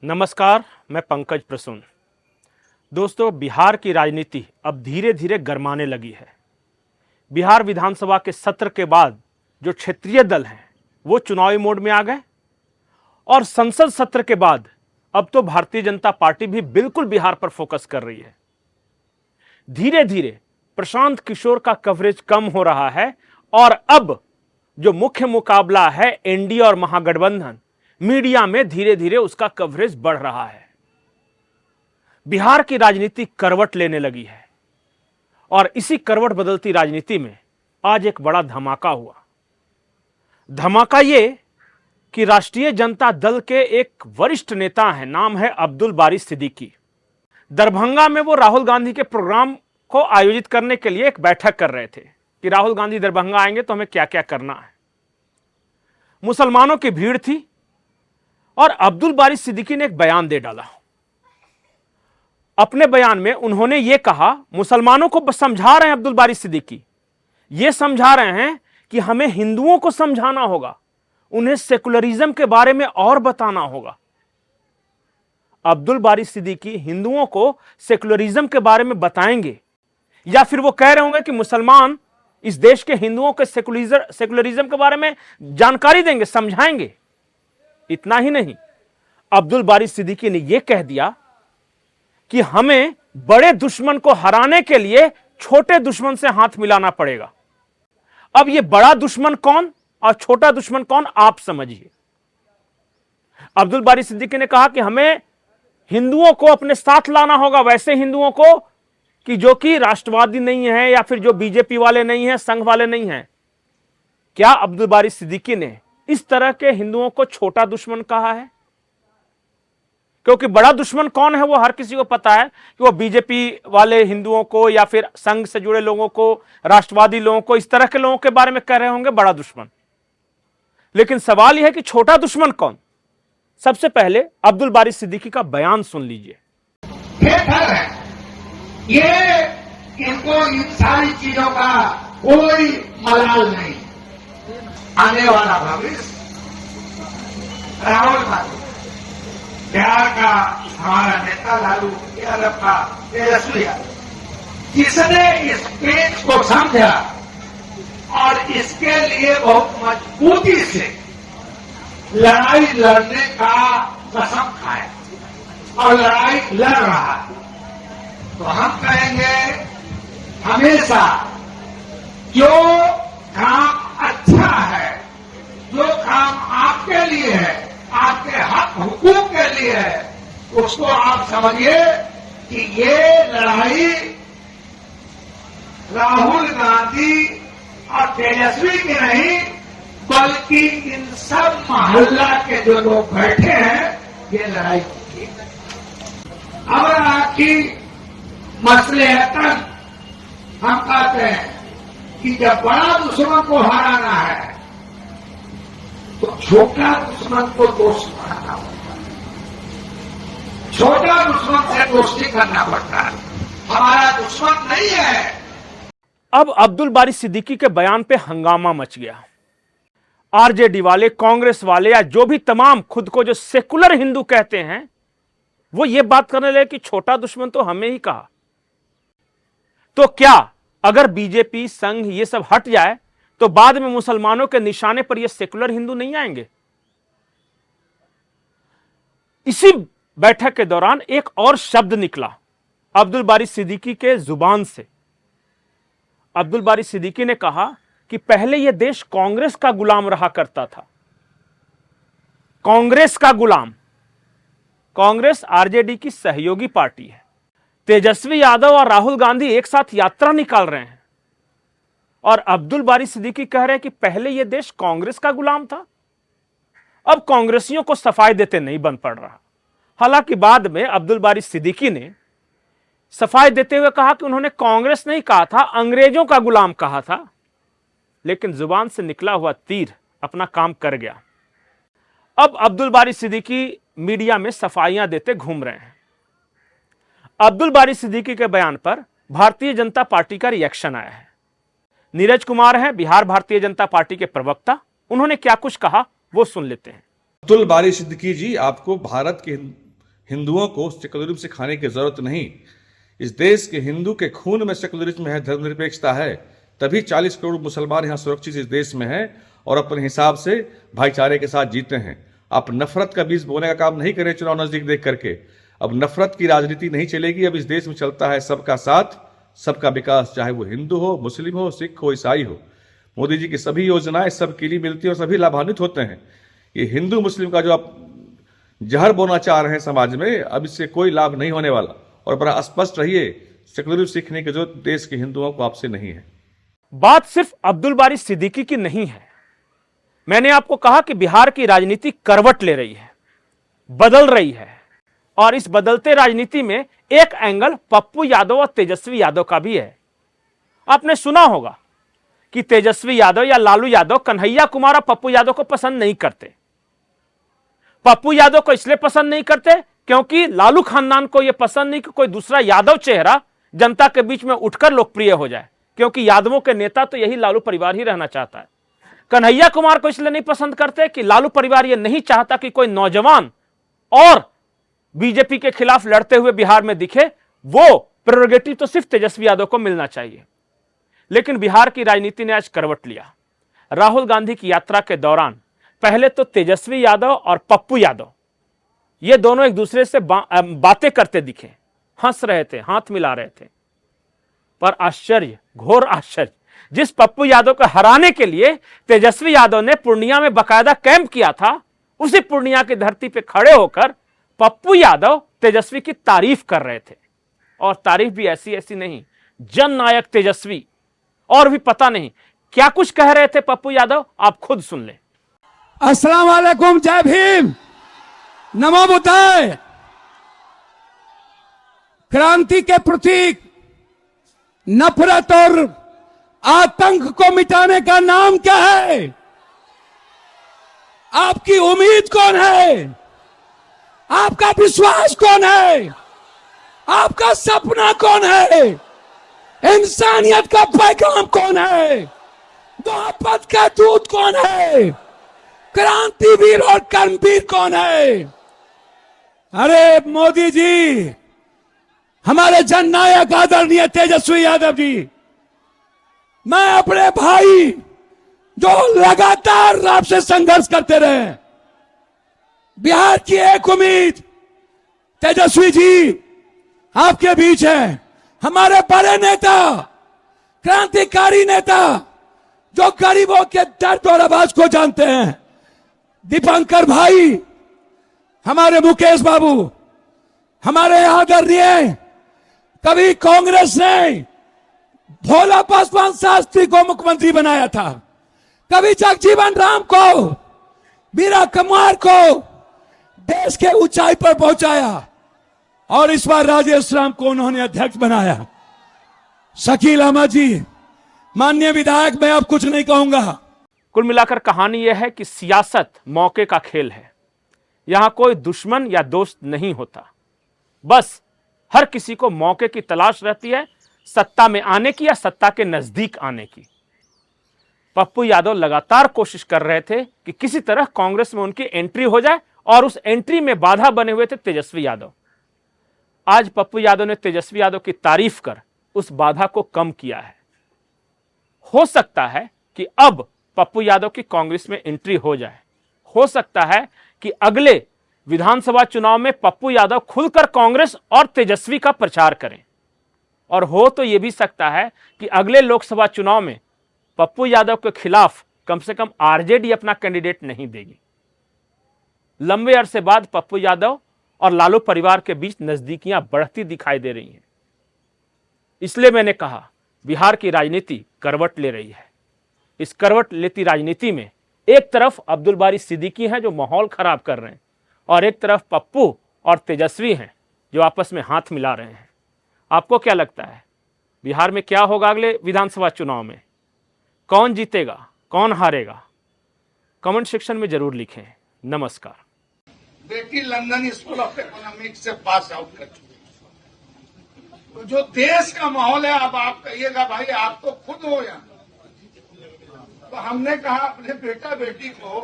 नमस्कार, मैं पंकज प्रसून। दोस्तों, बिहार की राजनीति अब धीरे धीरे गरमाने लगी है। बिहार विधानसभा के सत्र के बाद जो क्षेत्रीय दल हैं वो चुनावी मोड में आ गए और संसद सत्र के बाद अब तो भारतीय जनता पार्टी भी बिल्कुल बिहार पर फोकस कर रही है। धीरे धीरे प्रशांत किशोर का कवरेज कम हो रहा है और अब जो मुख्य मुकाबला है एनडीए और महागठबंधन, मीडिया में धीरे धीरे उसका कवरेज बढ़ रहा है। बिहार की राजनीति करवट लेने लगी है और इसी करवट बदलती राजनीति में आज एक बड़ा धमाका हुआ। धमाका ये कि राष्ट्रीय जनता दल के एक वरिष्ठ नेता हैं, नाम है अब्दुल बारी सिद्दीकी। दरभंगा में वो राहुल गांधी के प्रोग्राम को आयोजित करने के लिए एक बैठक कर रहे थे कि राहुल गांधी दरभंगा आएंगे तो हमें क्या क्या करना है। मुसलमानों की भीड़ थी और अब्दुल बारी सिद्दीकी ने एक बयान दे डाला। अपने बयान में उन्होंने यह कहा, मुसलमानों को समझा रहे हैं अब्दुल बारी सिद्दीकी, यह समझा रहे हैं कि हमें हिंदुओं को समझाना होगा, उन्हें सेकुलरिज्म के बारे में और बताना होगा। अब्दुल बारी सिद्दीकी हिंदुओं को सेकुलरिज्म के बारे में बताएंगे या फिर वो कह रहे होंगे कि मुसलमान इस देश के हिंदुओं के सेकुलरिज्म के बारे में जानकारी देंगे, समझाएंगे। इतना ही नहीं, अब्दुल बारी सिद्दीकी ने यह कह दिया कि हमें बड़े दुश्मन को हराने के लिए छोटे दुश्मन से हाथ मिलाना पड़ेगा। अब यह बड़ा दुश्मन कौन और छोटा दुश्मन कौन, आप समझिए। अब्दुल बारी सिद्दीकी ने कहा कि हमें हिंदुओं को अपने साथ लाना होगा, वैसे हिंदुओं को कि जो कि राष्ट्रवादी नहीं है या फिर जो बीजेपी वाले नहीं है, संघ वाले नहीं है। क्या अब्दुल बारी सिद्दीकी ने इस तरह के हिंदुओं को छोटा दुश्मन कहा है? क्योंकि बड़ा दुश्मन कौन है वो हर किसी को पता है कि वो बीजेपी वाले हिंदुओं को या फिर संघ से जुड़े लोगों को, राष्ट्रवादी लोगों को, इस तरह के लोगों के बारे में कह रहे होंगे बड़ा दुश्मन। लेकिन सवाल यह है कि छोटा दुश्मन कौन? सबसे पहले अब्दुल बारी सिद्दीकी का बयान सुन लीजिए। ये इनको इन सारी चीजों का कोई मलाल नहीं। आने वाला भविष्य राहुल गांधी, बिहार का हमारा नेता लालू यादव का तेजस्वी यादव, जिसने इस पेज को समझा और इसके लिए बहुत मजबूती से लड़ाई लड़ने का कसम खाया और लड़ाई लड़ रहा है, तो हम कहेंगे हमेशा जो काम अच्छा है, जो काम आपके लिए है, आपके हक हुकूक के लिए है, उसको आप समझिए कि ये लड़ाई राहुल गांधी और तेजस्वी की नहीं, बल्कि इन सब मोहल्ला के जो लोग बैठे हैं, ये लड़ाई की। अब आपकी मसलेहतन हम कहते हैं कि जब बड़ा दुश्मन को हराना है तो छोटा दुश्मन को दोस्त बनाना पड़ता है, छोटा दुश्मन से दोस्ती करना पड़ता है। हमारा दुश्मन नहीं है। अब अब्दुल बारी सिद्दीकी के बयान पे हंगामा मच गया। आरजेडी वाले, कांग्रेस वाले या जो भी तमाम खुद को जो सेकुलर हिंदू कहते हैं, वो ये बात करने लगे कि छोटा दुश्मन तो हमें ही कहा। तो क्या अगर बीजेपी, संघ ये सब हट जाए तो बाद में मुसलमानों के निशाने पर ये सेकुलर हिंदू नहीं आएंगे? इसी बैठक के दौरान एक और शब्द निकला अब्दुल बारी सिद्दीकी के जुबान से। अब्दुल बारी सिद्दीकी ने कहा कि पहले यह देश कांग्रेस का गुलाम रहा करता था। कांग्रेस का गुलाम। कांग्रेस आरजेडी की सहयोगी पार्टी है। तेजस्वी यादव और राहुल गांधी एक साथ यात्रा निकाल रहे हैं और अब्दुल बारी सिद्दीकी कह रहे हैं कि पहले यह देश कांग्रेस का गुलाम था, अब कांग्रेसियों को सफाई देते नहीं बन पड़ रहा। हालांकि बाद में अब्दुल बारी सिद्दीकी ने सफाई देते हुए कहा कि उन्होंने कांग्रेस नहीं कहा था, अंग्रेजों का गुलाम कहा था। लेकिन जुबान से निकला हुआ तीर अपना काम कर गया। अब अब्दुल बारी सिद्दीकी मीडिया में सफाइयां देते घूम रहे हैं। अब्दुल बारी सिद्दीकी के बयान पर भारतीय जनता पार्टी का रिएक्शन आया है। नीरज कुमार हैं बिहार भारतीय जनता पार्टी के प्रवक्ता, उन्होंने क्या कुछ कहा वो सुन लेते हैं। अब्दुल बारी सिद्दीकी जी, आपको भारत के हिंदुओं को सेकुलरिज्म सिखाने की जरूरत नहीं। इस देश के हिंदू के खून में सेकुलरिज्म है, धर्मनिरपेक्षता है, तभी 40 करोड़ मुसलमान यहाँ सुरक्षित इस देश में हैं और अपने हिसाब से भाईचारे के साथ जीते हैं। आप नफरत का बीज बोने का काम नहीं करें चुनाव नजदीक देख करके। अब नफरत की राजनीति नहीं चलेगी। अब इस देश में चलता है सबका साथ, सबका विकास, चाहे वो हिंदू हो, मुस्लिम हो, सिख हो, ईसाई हो। मोदी जी की सभी योजनाएं सबके लिए मिलती है और सभी लाभान्वित होते हैं। ये हिंदू मुस्लिम का जो आप जहर बोना चाह रहे हैं समाज में, अब इससे कोई लाभ नहीं होने वाला। और बड़ा स्पष्ट रहिए, सेकुलरिज्म सीखने की जरूरत देश के हिंदुओं को आपसे नहीं है। बात सिर्फ अब्दुल बारी सिद्दीकी की नहीं है। मैंने आपको कहा कि बिहार की राजनीति करवट ले रही है, बदल रही है, और इस बदलते राजनीति में एक एंगल पप्पू यादव और तेजस्वी यादव का भी है। आपने सुना होगा कि तेजस्वी यादव या लालू यादव कन्हैया कुमार और पप्पू यादव को पसंद नहीं करते। पप्पू यादव को इसलिए पसंद नहीं करते क्योंकि लालू खानदान को यह पसंद नहीं कि कोई दूसरा यादव चेहरा जनता के बीच में उठकर लोकप्रिय हो जाए, क्योंकि यादवों के नेता तो यही लालू परिवार ही रहना चाहता है। कन्हैया कुमार को इसलिए नहीं पसंद करते कि लालू परिवार यह नहीं चाहता कि कोई नौजवान और बीजेपी के खिलाफ लड़ते हुए बिहार में दिखे। वो प्रेरोगेटिव तो सिर्फ तेजस्वी यादव को मिलना चाहिए। लेकिन बिहार की राजनीति ने आज करवट लिया। राहुल गांधी की यात्रा के दौरान पहले तो तेजस्वी यादव और पप्पू यादव ये दोनों एक दूसरे से बातें करते दिखे, हंस रहे थे, हाथ मिला रहे थे। पर आश्चर्य, घोर आश्चर्य, जिस पप्पू यादव को हराने के लिए तेजस्वी यादव ने पूर्णिया में बाकायदा कैंप किया था, उसी पूर्णिया की धरती पर खड़े होकर पप्पू यादव तेजस्वी की तारीफ कर रहे थे। और तारीफ भी ऐसी ऐसी नहीं, जननायक तेजस्वी, और भी पता नहीं क्या कुछ कह रहे थे पप्पू यादव, आप खुद सुन लें। अस्सलाम वालेकुम, जय भीम, नमो बुद्धाय। क्रांति के प्रतीक नफरत और आतंक को मिटाने का नाम क्या है? आपकी उम्मीद कौन है? आपका विश्वास कौन है? आपका सपना कौन है? इंसानियत का पैगाम कौन है? मोहब्बत का दूत कौन है? क्रांतिवीर और कर्मवीर कौन है? अरे मोदी जी, हमारे जननायक आदरणीय तेजस्वी यादव जी, मैं अपने भाई जो लगातार आपसे संघर्ष करते रहे, बिहार की एक उम्मीद तेजस्वी जी आपके बीच है। हमारे बड़े नेता, क्रांतिकारी नेता जो गरीबों के दर्द और आवाज को जानते हैं, दीपंकर भाई, हमारे मुकेश बाबू, हमारे आदरणीय, कभी कांग्रेस ने भोला पासवान शास्त्री को मुख्यमंत्री बनाया था, कभी जगजीवन राम को, वीरा कुमार को देश के ऊंचाई पर पहुंचाया, और इस बार राजेश राम को उन्होंने अध्यक्ष बनाया। शकील अहमद जी, माननीय विधायक, मैं अब कुछ नहीं कहूंगा। कुल मिलाकर कहानी यह है कि सियासत मौके का खेल है। यहां कोई दुश्मन या दोस्त नहीं होता, बस हर किसी को मौके की तलाश रहती है, सत्ता में आने की या सत्ता के नजदीक आने की। पप्पू यादव लगातार कोशिश कर रहे थे कि किसी तरह कांग्रेस में उनकी एंट्री हो जाए, और उस एंट्री में बाधा बने हुए थे तेजस्वी यादव। आज पप्पू यादव ने तेजस्वी यादव की तारीफ कर उस बाधा को कम किया है। हो सकता है कि अब पप्पू यादव की कांग्रेस में एंट्री हो जाए। हो सकता है कि अगले विधानसभा चुनाव में पप्पू यादव खुलकर कांग्रेस और तेजस्वी का प्रचार करें। और हो तो यह भी सकता है कि अगले लोकसभा चुनाव में पप्पू यादव के खिलाफ कम से कम आरजेडी अपना कैंडिडेट नहीं देगी। लंबे अरसे बाद पप्पू यादव और लालू परिवार के बीच नजदीकियां बढ़ती दिखाई दे रही हैं। इसलिए मैंने कहा, बिहार की राजनीति करवट ले रही है। इस करवट लेती राजनीति में एक तरफ अब्दुल बारी सिद्दीकी हैं जो माहौल खराब कर रहे हैं, और एक तरफ पप्पू और तेजस्वी हैं जो आपस में हाथ मिला रहे हैं। आपको क्या लगता है, बिहार में क्या होगा अगले विधानसभा चुनाव में? कौन जीतेगा, कौन हारेगा? कमेंट सेक्शन में जरूर लिखें। नमस्कार। बेटी लंदन स्कूल ऑफ इकोनॉमिक्स से पास आउट कर चुकी है। तो जो देश का माहौल है, अब आप कहिएगा भाई आप तो खुद हो यहाँ। तो हमने कहा अपने बेटा बेटी को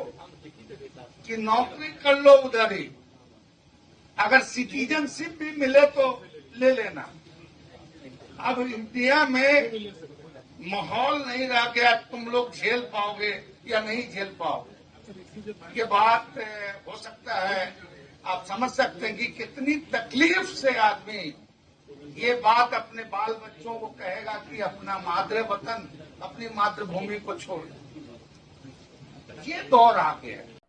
कि नौकरी कर लो उधर ही, अगर सिटीजनशिप भी मिले तो ले लेना। अब इंडिया में माहौल नहीं रह गया, तुम लोग झेल पाओगे या नहीं झेल पाओगे। ये बात हो सकता है, आप समझ सकते हैं कि कितनी तकलीफ से आदमी ये बात अपने बाल बच्चों को कहेगा कि अपना मातृ वतन, अपनी मातृभूमि को छोड़। ये दौर आ गया है।